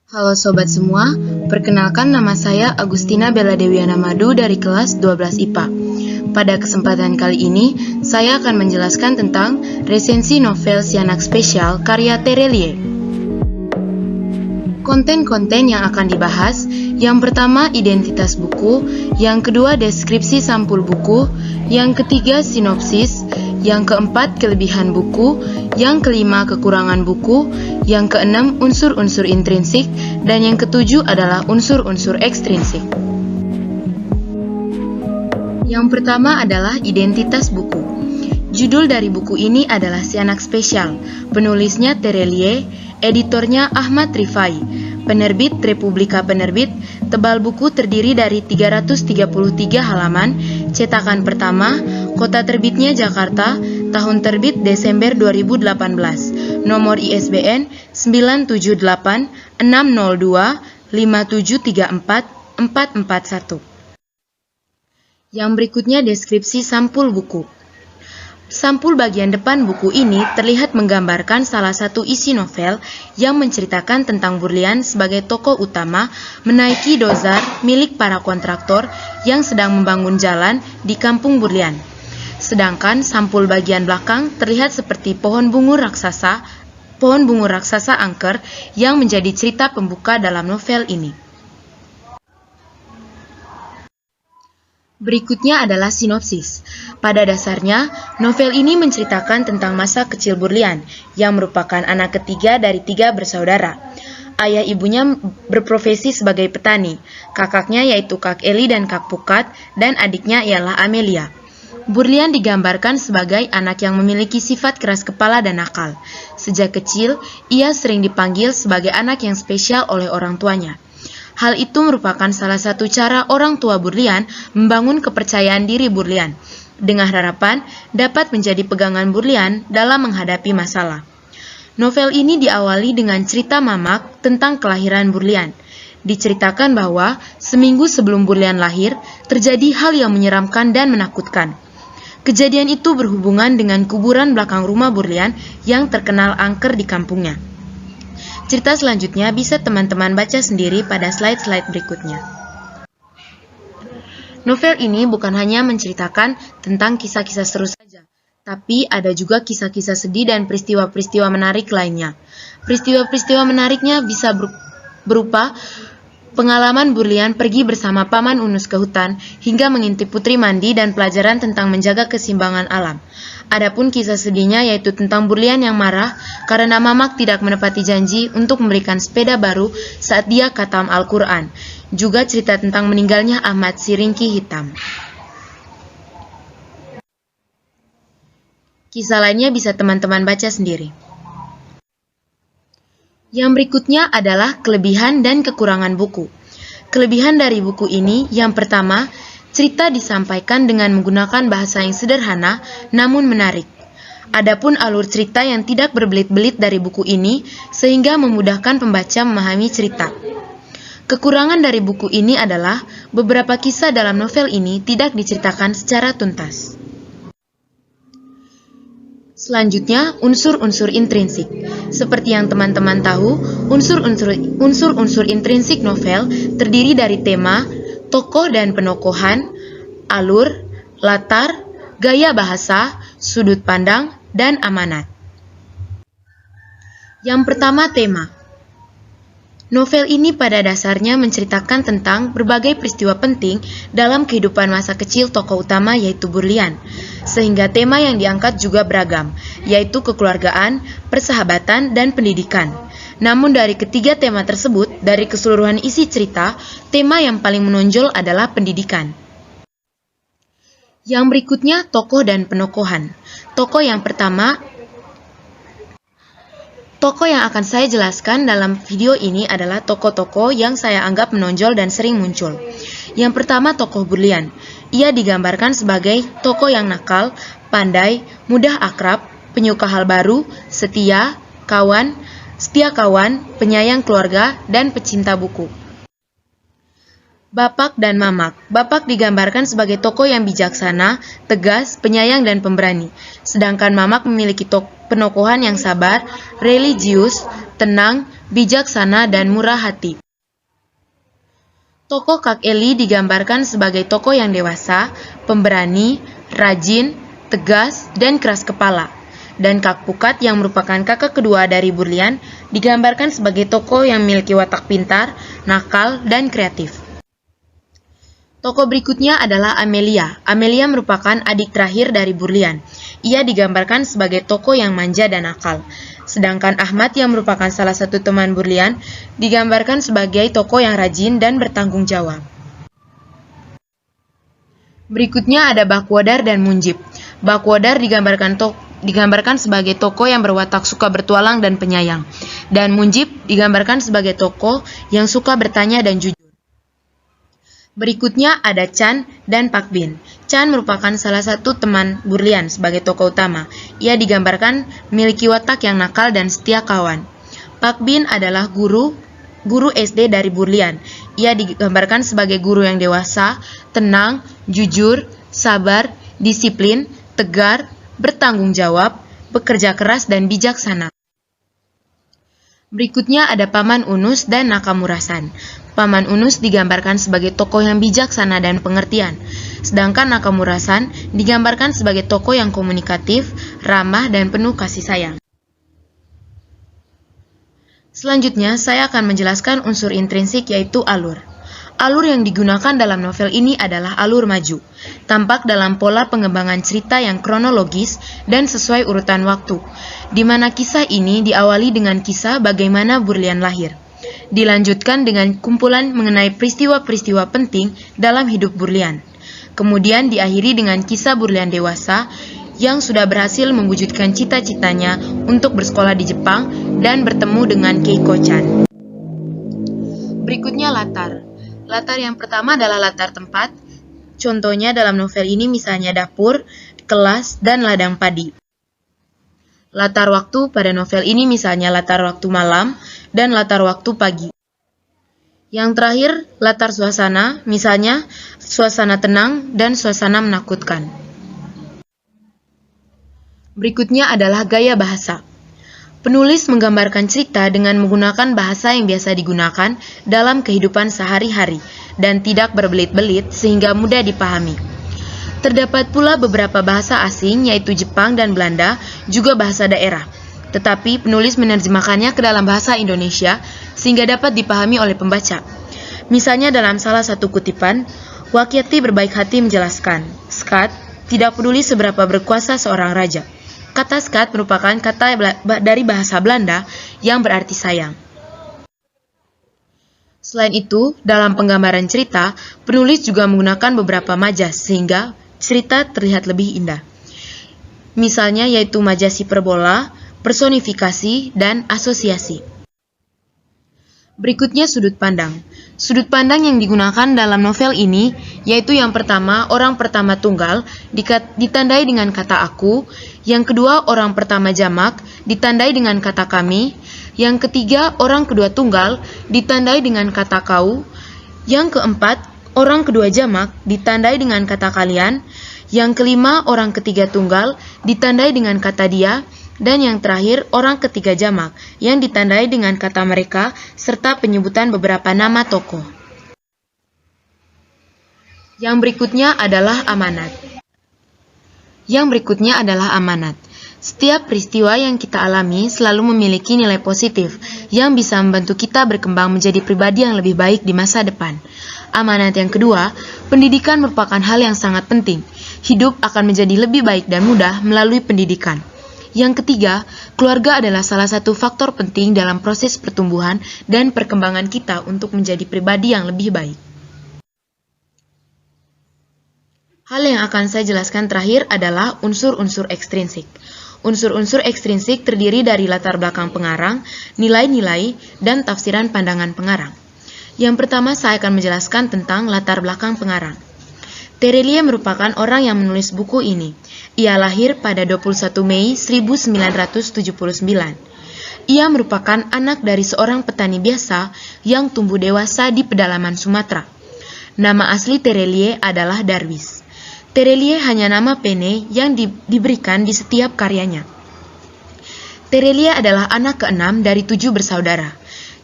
Halo sobat semua, perkenalkan nama saya Agustina Bella Dewiana Madu dari kelas 12 IPA. Pada kesempatan kali ini, saya akan menjelaskan tentang resensi novel Si Anak Spesial karya Terelie. Konten-konten yang akan dibahas, yang pertama identitas buku, yang kedua deskripsi sampul buku, yang ketiga sinopsis, yang keempat kelebihan buku, yang kelima kekurangan buku, yang keenam unsur-unsur intrinsik, dan yang ketujuh adalah unsur-unsur ekstrinsik. Yang pertama adalah identitas buku. Judul dari buku ini adalah Si Anak Spesial, penulisnya Terelie, editornya Ahmad Rifai, penerbit Republika Penerbit, tebal buku terdiri dari 333 halaman, cetakan pertama, kota terbitnya Jakarta, tahun terbit Desember 2018, nomor ISBN 978 602 5734 441. Yang berikutnya deskripsi sampul buku. Sampul bagian depan buku ini terlihat menggambarkan salah satu isi novel yang menceritakan tentang Burlian sebagai tokoh utama menaiki dozar milik para kontraktor yang sedang membangun jalan di kampung Burlian. Sedangkan sampul bagian belakang terlihat seperti pohon bungu raksasa angker yang menjadi cerita pembuka dalam novel ini. Berikutnya adalah sinopsis. Pada dasarnya, novel ini menceritakan tentang masa kecil Burlian, yang merupakan anak ketiga dari 3 bersaudara. Ayah ibunya berprofesi sebagai petani, kakaknya yaitu Kak Eli dan Kak Pukat, dan adiknya ialah Amelia. Burlian digambarkan sebagai anak yang memiliki sifat keras kepala dan nakal. Sejak kecil, ia sering dipanggil sebagai anak yang spesial oleh orang tuanya. Hal itu merupakan salah satu cara orang tua Burlian membangun kepercayaan diri Burlian, dengan harapan dapat menjadi pegangan Burlian dalam menghadapi masalah. Novel ini diawali dengan cerita Mamak tentang kelahiran Burlian. Diceritakan bahwa seminggu sebelum Burlian lahir, terjadi hal yang menyeramkan dan menakutkan. Kejadian itu berhubungan dengan kuburan belakang rumah Burlian yang terkenal angker di kampungnya. Cerita selanjutnya bisa teman-teman baca sendiri pada slide-slide berikutnya. Novel ini bukan hanya menceritakan tentang kisah-kisah seru saja, tapi ada juga kisah-kisah sedih dan peristiwa-peristiwa menarik lainnya. Peristiwa-peristiwa menariknya bisa berupa pengalaman Burlian pergi bersama Paman Unus ke hutan hingga mengintip Putri Mandi dan pelajaran tentang menjaga keseimbangan alam. Adapun kisah sedihnya yaitu tentang Burlian yang marah karena Mamak tidak menepati janji untuk memberikan sepeda baru saat dia khatam Al-Quran. Juga cerita tentang meninggalnya Ahmad si Ringki Hitam. Kisah lainnya bisa teman-teman baca sendiri. Yang berikutnya adalah kelebihan dan kekurangan buku. Kelebihan dari buku ini yang pertama, cerita disampaikan dengan menggunakan bahasa yang sederhana namun menarik. Adapun alur cerita yang tidak berbelit-belit dari buku ini sehingga memudahkan pembaca memahami cerita. Kekurangan dari buku ini adalah beberapa kisah dalam novel ini tidak diceritakan secara tuntas. Selanjutnya, unsur-unsur intrinsik. Seperti yang teman-teman tahu, unsur-unsur intrinsik novel terdiri dari tema, tokoh dan penokohan, alur, latar, gaya bahasa, sudut pandang, dan amanat. Yang pertama, tema. Novel ini pada dasarnya menceritakan tentang berbagai peristiwa penting dalam kehidupan masa kecil tokoh utama yaitu Burlian, sehingga tema yang diangkat juga beragam, yaitu kekeluargaan, persahabatan, dan pendidikan. Namun dari ketiga tema tersebut, dari keseluruhan isi cerita, tema yang paling menonjol adalah pendidikan. Yang berikutnya, tokoh dan penokohan. Tokoh yang akan saya jelaskan dalam video ini adalah tokoh-tokoh yang saya anggap menonjol dan sering muncul. Yang pertama, tokoh Burlian. Ia digambarkan sebagai tokoh yang nakal, pandai, mudah akrab, penyuka hal baru, setia kawan, penyayang keluarga, dan pecinta buku. Bapak dan Mamak. Bapak digambarkan sebagai tokoh yang bijaksana, tegas, penyayang, dan pemberani. Sedangkan Mamak memiliki penokohan yang sabar, religius, tenang, bijaksana, dan murah hati. Tokoh Kak Eli digambarkan sebagai tokoh yang dewasa, pemberani, rajin, tegas, dan keras kepala. Dan Kak Pukat yang merupakan kakak kedua dari Burlian digambarkan sebagai tokoh yang memiliki watak pintar, nakal, dan kreatif. Tokoh berikutnya adalah Amelia. Amelia merupakan adik terakhir dari Burlian. Ia digambarkan sebagai tokoh yang manja dan nakal. Sedangkan Ahmad yang merupakan salah satu teman Burlian digambarkan sebagai tokoh yang rajin dan bertanggung jawab. Berikutnya ada Bakwodar dan Munjib. Bakwodar digambarkan sebagai tokoh yang berwatak suka bertualang dan penyayang. Dan Munjib digambarkan sebagai tokoh yang suka bertanya dan jujur. Berikutnya ada Chan dan Pak Bin. Chan merupakan salah satu teman Burlian sebagai tokoh utama. Ia digambarkan memiliki watak yang nakal dan setia kawan. Pak Bin adalah guru SD dari Burlian. Ia digambarkan sebagai guru yang dewasa, tenang, jujur, sabar, disiplin, tegar, bertanggung jawab, bekerja keras, dan bijaksana. Berikutnya ada Paman Unus dan Nakamurasan. Paman Unus digambarkan sebagai tokoh yang bijaksana dan pengertian, sedangkan Nakamurasan digambarkan sebagai tokoh yang komunikatif, ramah, dan penuh kasih sayang. Selanjutnya, saya akan menjelaskan unsur intrinsik yaitu alur. Alur yang digunakan dalam novel ini adalah alur maju, tampak dalam pola pengembangan cerita yang kronologis dan sesuai urutan waktu, di mana kisah ini diawali dengan kisah bagaimana Burlian lahir. Dilanjutkan dengan kumpulan mengenai peristiwa-peristiwa penting dalam hidup Burlian. Kemudian diakhiri dengan kisah Burlian dewasa yang sudah berhasil mewujudkan cita-citanya untuk bersekolah di Jepang dan bertemu dengan Keiko-chan. Berikutnya latar. Latar yang pertama adalah latar tempat. Contohnya dalam novel ini misalnya dapur, kelas, dan ladang padi. Latar waktu pada novel ini misalnya latar waktu malam dan latar waktu pagi. Yang terakhir, latar suasana, misalnya suasana tenang dan suasana menakutkan. Berikutnya adalah gaya bahasa. Penulis menggambarkan cerita dengan menggunakan bahasa yang biasa digunakan dalam kehidupan sehari-hari dan tidak berbelit-belit sehingga mudah dipahami. Terdapat pula beberapa bahasa asing yaitu Jepang dan Belanda, juga bahasa daerah. Tetapi penulis menerjemahkannya ke dalam bahasa Indonesia sehingga dapat dipahami oleh pembaca. Misalnya dalam salah satu kutipan, Wakyati berbaik hati menjelaskan, Skat tidak peduli seberapa berkuasa seorang raja. Kata Skat merupakan kata dari bahasa Belanda yang berarti sayang. Selain itu, dalam penggambaran cerita, penulis juga menggunakan beberapa majas sehingga cerita terlihat lebih indah. Misalnya yaitu majas hiperbola, personifikasi, dan asosiasi. Berikutnya sudut pandang. Sudut pandang yang digunakan dalam novel ini yaitu yang pertama orang pertama tunggal ditandai dengan kata aku, yang kedua orang pertama jamak ditandai dengan kata kami, yang ketiga orang kedua tunggal ditandai dengan kata kau, yang keempat orang kedua jamak ditandai dengan kata kalian, yang kelima orang ketiga tunggal ditandai dengan kata dia, dan yang terakhir orang ketiga jamak yang ditandai dengan kata mereka serta penyebutan beberapa nama tokoh. Yang berikutnya adalah amanat. Setiap peristiwa yang kita alami selalu memiliki nilai positif yang bisa membantu kita berkembang menjadi pribadi yang lebih baik di masa depan. Amanat yang kedua, pendidikan merupakan hal yang sangat penting. Hidup akan menjadi lebih baik dan mudah melalui pendidikan. Yang ketiga, keluarga adalah salah satu faktor penting dalam proses pertumbuhan dan perkembangan kita untuk menjadi pribadi yang lebih baik. Hal yang akan saya jelaskan terakhir adalah unsur-unsur ekstrinsik. Unsur-unsur ekstrinsik terdiri dari latar belakang pengarang, nilai-nilai, dan tafsiran pandangan pengarang. Yang pertama saya akan menjelaskan tentang latar belakang pengarang. Terelie merupakan orang yang menulis buku ini. Ia lahir pada 21 Mei 1979. Ia merupakan anak dari seorang petani biasa yang tumbuh dewasa di pedalaman Sumatera. Nama asli Terelie adalah Darwis. Terelie hanya nama pene yang diberikan di setiap karyanya. Terelie adalah anak keenam dari 7 bersaudara.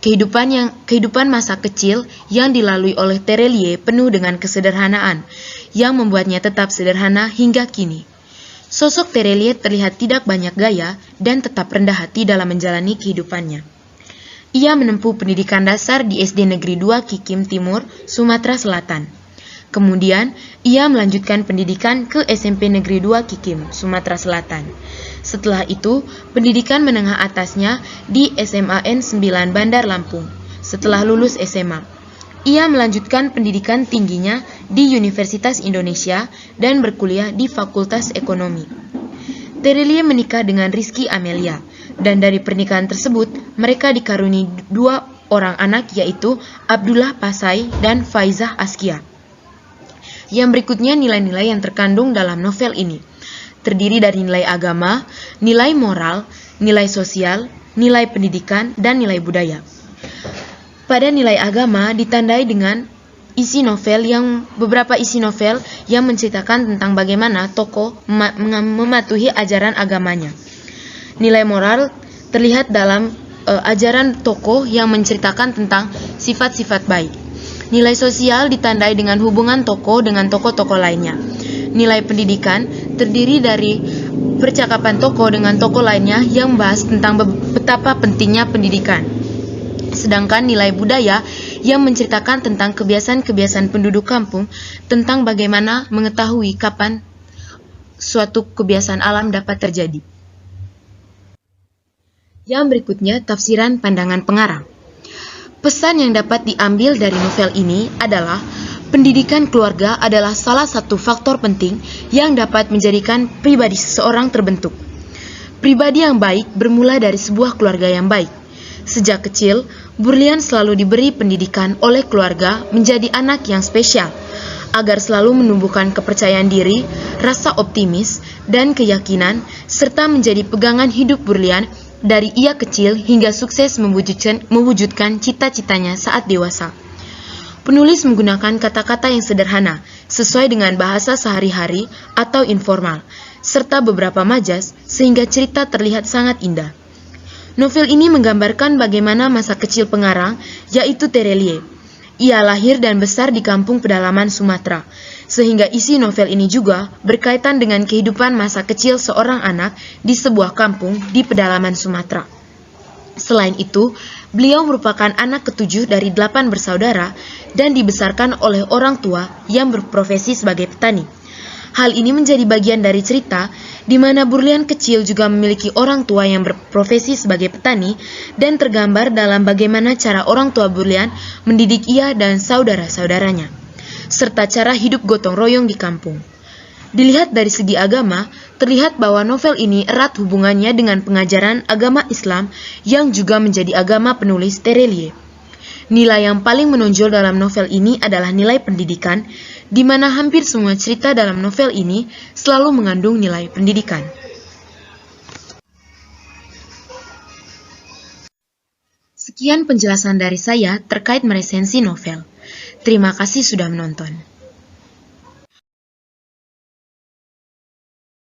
Kehidupan masa kecil yang dilalui oleh Terelie penuh dengan kesederhanaan, yang membuatnya tetap sederhana hingga kini. Sosok Terelie terlihat tidak banyak gaya dan tetap rendah hati dalam menjalani kehidupannya. Ia menempuh pendidikan dasar di SD Negeri 2 Kikim Timur, Sumatera Selatan. Kemudian, ia melanjutkan pendidikan ke SMP Negeri 2 Kikim, Sumatera Selatan. Setelah itu, pendidikan menengah atasnya di SMAN 9 Bandar Lampung. Setelah lulus SMA, ia melanjutkan pendidikan tingginya di Universitas Indonesia dan berkuliah di Fakultas Ekonomi. Terelie menikah dengan Rizky Amelia, dan dari pernikahan tersebut, mereka dikaruniai 2 orang anak, yaitu Abdullah Pasai dan Faizah Askia. Yang berikutnya nilai-nilai yang terkandung dalam novel ini. Terdiri dari nilai agama, nilai moral, nilai sosial, nilai pendidikan, dan nilai budaya. Pada nilai agama ditandai dengan beberapa isi novel yang menceritakan tentang bagaimana tokoh mematuhi ajaran agamanya. Nilai moral terlihat dalam ajaran tokoh yang menceritakan tentang sifat-sifat baik. Nilai sosial ditandai dengan hubungan tokoh dengan tokoh-tokoh lainnya. Nilai pendidikan terdiri dari percakapan tokoh dengan tokoh lainnya yang membahas tentang betapa pentingnya pendidikan. Sedangkan nilai budaya yang menceritakan tentang kebiasaan-kebiasaan penduduk kampung, tentang bagaimana mengetahui kapan suatu kebiasaan alam dapat terjadi. Yang berikutnya, tafsiran pandangan pengarang. Pesan yang dapat diambil dari novel ini adalah pendidikan keluarga adalah salah satu faktor penting yang dapat menjadikan pribadi seseorang terbentuk. Pribadi yang baik bermula dari sebuah keluarga yang baik. Sejak kecil, Burlian selalu diberi pendidikan oleh keluarga menjadi anak yang spesial, agar selalu menumbuhkan kepercayaan diri, rasa optimis, dan keyakinan, serta menjadi pegangan hidup Burlian dari ia kecil hingga sukses mewujudkan cita-citanya saat dewasa. Penulis menggunakan kata-kata yang sederhana, sesuai dengan bahasa sehari-hari atau informal, serta beberapa majas, sehingga cerita terlihat sangat indah. Novel ini menggambarkan bagaimana masa kecil pengarang, yaitu Terelie. Ia lahir dan besar di kampung pedalaman Sumatera, sehingga isi novel ini juga berkaitan dengan kehidupan masa kecil seorang anak di sebuah kampung di pedalaman Sumatera. Selain itu, beliau merupakan anak ke-7 dari 8 bersaudara dan dibesarkan oleh orang tua yang berprofesi sebagai petani. Hal ini menjadi bagian dari cerita di mana Burlian kecil juga memiliki orang tua yang berprofesi sebagai petani dan tergambar dalam bagaimana cara orang tua Burlian mendidik ia dan saudara-saudaranya, serta cara hidup gotong royong di kampung. Dilihat dari segi agama, terlihat bahwa novel ini erat hubungannya dengan pengajaran agama Islam yang juga menjadi agama penulis Terelie. Nilai yang paling menonjol dalam novel ini adalah nilai pendidikan, di mana hampir semua cerita dalam novel ini selalu mengandung nilai pendidikan. Sekian penjelasan dari saya terkait meresensi novel. Terima kasih sudah menonton.